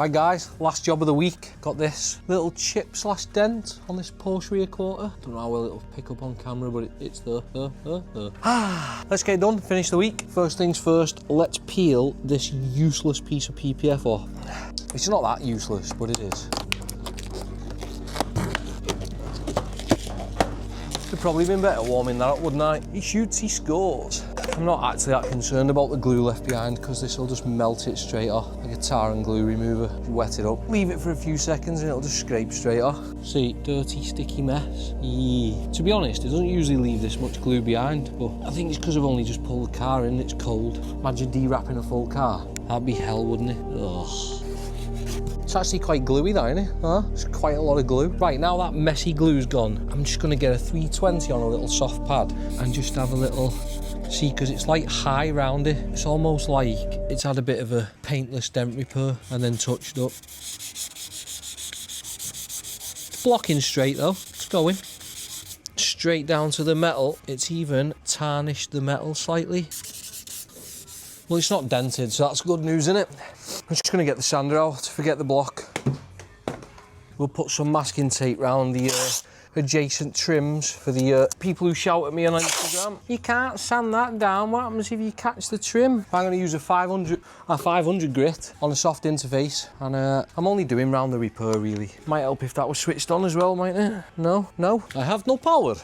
Right guys, last job of the week. Got this little chip slash dent on this Porsche rear quarter. Don't know how well it'll pick up on camera, but it's there. Let's get it done, finish the week. First things first, let's peel this useless piece of PPF off. It's not that useless, but it is. Could probably been better warming that up, wouldn't I? He shoots, he scores. I'm not actually that concerned about the glue left behind because this will just melt it straight off like a tar and glue remover. Wet it up, leave it for a few seconds and it'll just scrape straight off. See, dirty, sticky mess. To be honest, it doesn't usually leave this much glue behind, but I think it's because I've only just pulled the car in, it's cold. Imagine de-wrapping a full car. That'd be hell, wouldn't it? Ugh. It's actually quite gluey, that, isn't it? Huh? It's quite a lot of glue. Right, now that messy glue's gone, I'm just gonna get a 320 on a little soft pad and just have a little, see, because it's like high round it. It's almost like it's had a bit of a paintless dent repair and then touched up. It's blocking straight though, it's going. Straight down to the metal, it's even tarnished the metal slightly. Well, it's not dented, so that's good news, isn't it? I'm just gonna get the sander out, forget the block. We'll put some masking tape round the adjacent trims for the people who shout at me on Instagram. You can't sand that down, what happens if you catch the trim? I'm gonna use a 500 grit on a soft interface, and I'm only doing round the repair really. Might help if that was switched on as well, mightn't it? No, I have no power.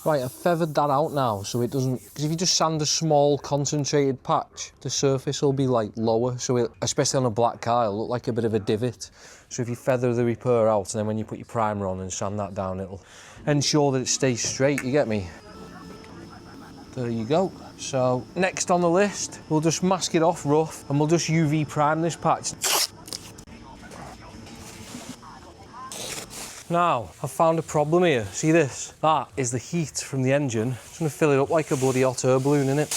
Right, I've feathered that out now so it doesn't, because if you just sand a small concentrated patch, the surface will be like lower, so it, especially on a black car, it'll look like a bit of a divot. So if you feather the repair out and then when you put your primer on and sand that down, it'll ensure that it stays straight, you get me? There you go. So next on the list, we'll just mask it off rough and we'll just UV prime this patch. Now, I've found a problem here. See this? That is the heat from the engine. I'm just gonna fill it up like a bloody hot air balloon, innit?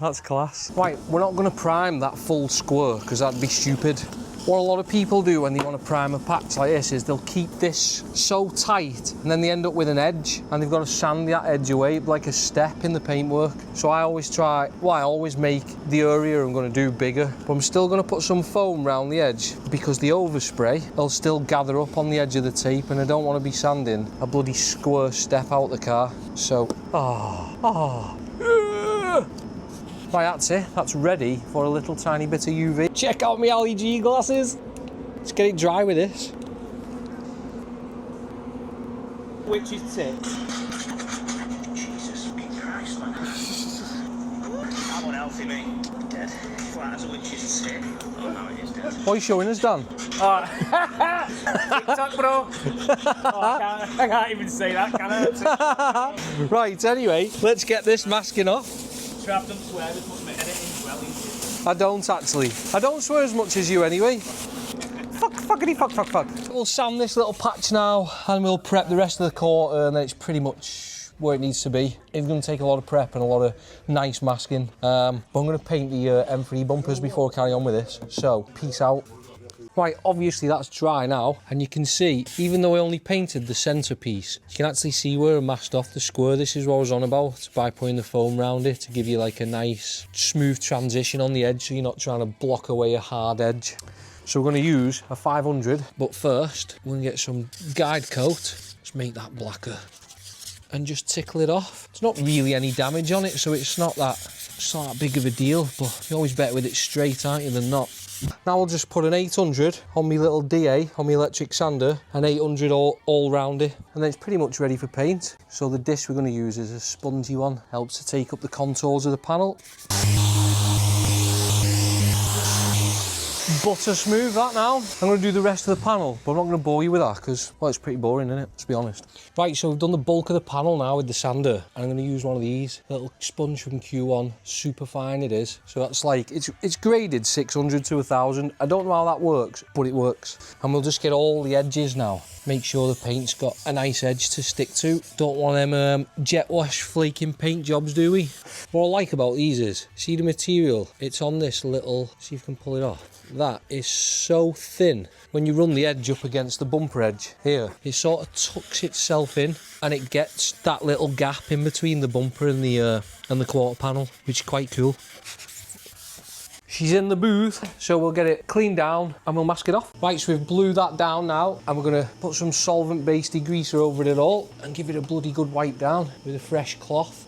That's class. Right, we're not gonna prime that full square because that'd be stupid. What a lot of people do when they want to prime a patch like this is they'll keep this so tight and then they end up with an edge and they've got to sand that edge away like a step in the paintwork. So I always make the area I'm going to do bigger, but I'm still going to put some foam around the edge because the overspray will still gather up on the edge of the tape and I don't want to be sanding a bloody square step out the car. So, Right, that's it. That's ready for a little tiny bit of UV. Check out my LED glasses. Let's get it dry with this. Which is tip. Jesus fucking Christ, man. I'm unhealthy, mate. Dead. Flat as a witch's tip. Oh, no, it is dead. What are you showing us, Dan? TikTok, bro. I can't even say that, can I? Right, anyway, let's get this masking off. I've done swear as much my editing as well. I don't actually. I don't swear as much as you anyway. Fuck. We'll sand this little patch now and we'll prep the rest of the quarter and then it's pretty much where it needs to be. It's going to take a lot of prep and a lot of nice masking. But I'm going to paint the M3 bumpers before I carry on with this. So, peace out. Right, obviously that's dry now, and you can see, even though I only painted the centrepiece, you can actually see where I masked off the square. This is what I was on about, by putting the foam around it to give you like a nice, smooth transition on the edge, so you're not trying to block away a hard edge. So we're going to use a 500, but first, we're going to get some guide coat. Let's make that blacker. And just tickle it off. There's not really any damage on it, so it's not that big of a deal, but you're always better with it straight, aren't you, than not. Now I'll just put an 800 on my little DA, on my electric sander, and 800 all round it, and then it's pretty much ready for paint. So the disc we're going to use is a spongy one, helps to take up the contours of the panel. Butter smooth that now. I'm going to do the rest of the panel, but I'm not going to bore you with that because, well, it's pretty boring, isn't it? Let's be honest. Right, so we've done the bulk of the panel now with the sander, and I'm going to use one of these, a little sponge from Q1, super fine it is. So that's like, it's graded 600 to 1000. I don't know how that works, but it works. And we'll just get all the edges now. Make sure the paint's got a nice edge to stick to. Don't want them jet wash flaking paint jobs, do we? What I like about these is, see the material? It's on this little, see if you can pull it off. That is so thin. When you run the edge up against the bumper edge here, it sort of tucks itself in and it gets that little gap in between the bumper and the quarter panel, which is quite cool. She's in the booth, so we'll get it cleaned down and we'll mask it off. Right, so we've blew that down now and we're gonna put some solvent-based degreaser over it all and give it a bloody good wipe down with a fresh cloth.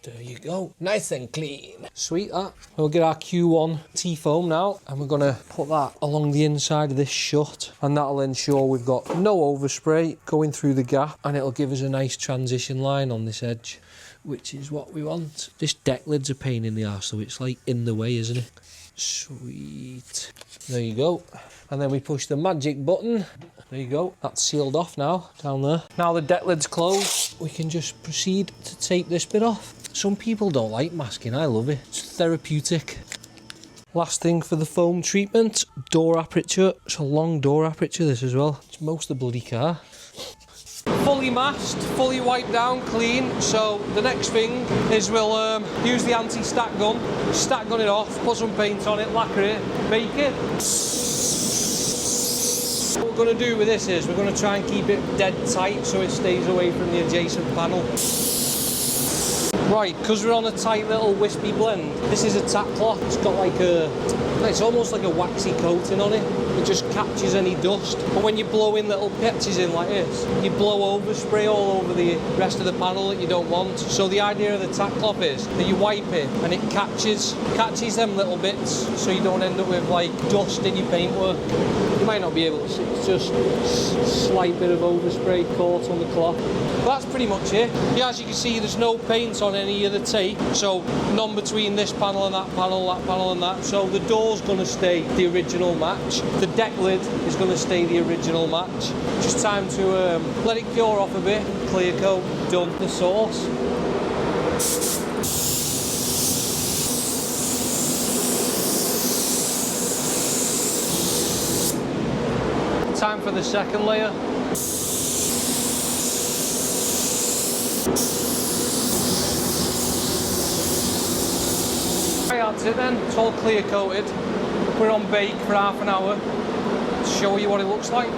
There you go, nice and clean. Sweet that. We'll get our Q1 T-foam now and we're gonna put that along the inside of this shut, and that'll ensure we've got no overspray going through the gap, and it'll give us a nice transition line on this edge, which is what we want. This deck lid's a pain in the arse, so it's like in the way, isn't it? Sweet. There you go. And then we push the magic button. There you go. That's sealed off now, down there. Now the deck lid's closed, we can just proceed to tape this bit off. Some people don't like masking, I love it. It's therapeutic. Last thing for the foam treatment, door aperture. It's a long door aperture, this as well. It's most of the bloody car. Fully masked, fully wiped down, clean. So the next thing is we'll use the anti-stack gun, stack gun it off, put some paint on it, lacquer it, bake it. What we're going to do with this is we're going to try and keep it dead tight so it stays away from the adjacent panel. Right, because we're on a tight little wispy blend, this is a tack cloth. It's got like it's almost like a waxy coating on it. It just catches any dust. But when you blow in little patches in like this, you blow overspray all over the rest of the panel that you don't want. So the idea of the tack cloth is that you wipe it and it catches them little bits, so you don't end up with like dust in your paintwork. You might not be able to see, it's just a slight bit of overspray caught on the cloth. But that's pretty much it. Yeah, as you can see, there's no paint on any of the tape, so none between this panel and that panel and that. So the door's going to stay the original match. The deck lid is going to stay the original match. Just time to let it cure off a bit. Clear coat, done. The sauce. Time for the second layer. Right, that's it then, it's all clear coated. We're on bake for half an hour to show you what it looks like.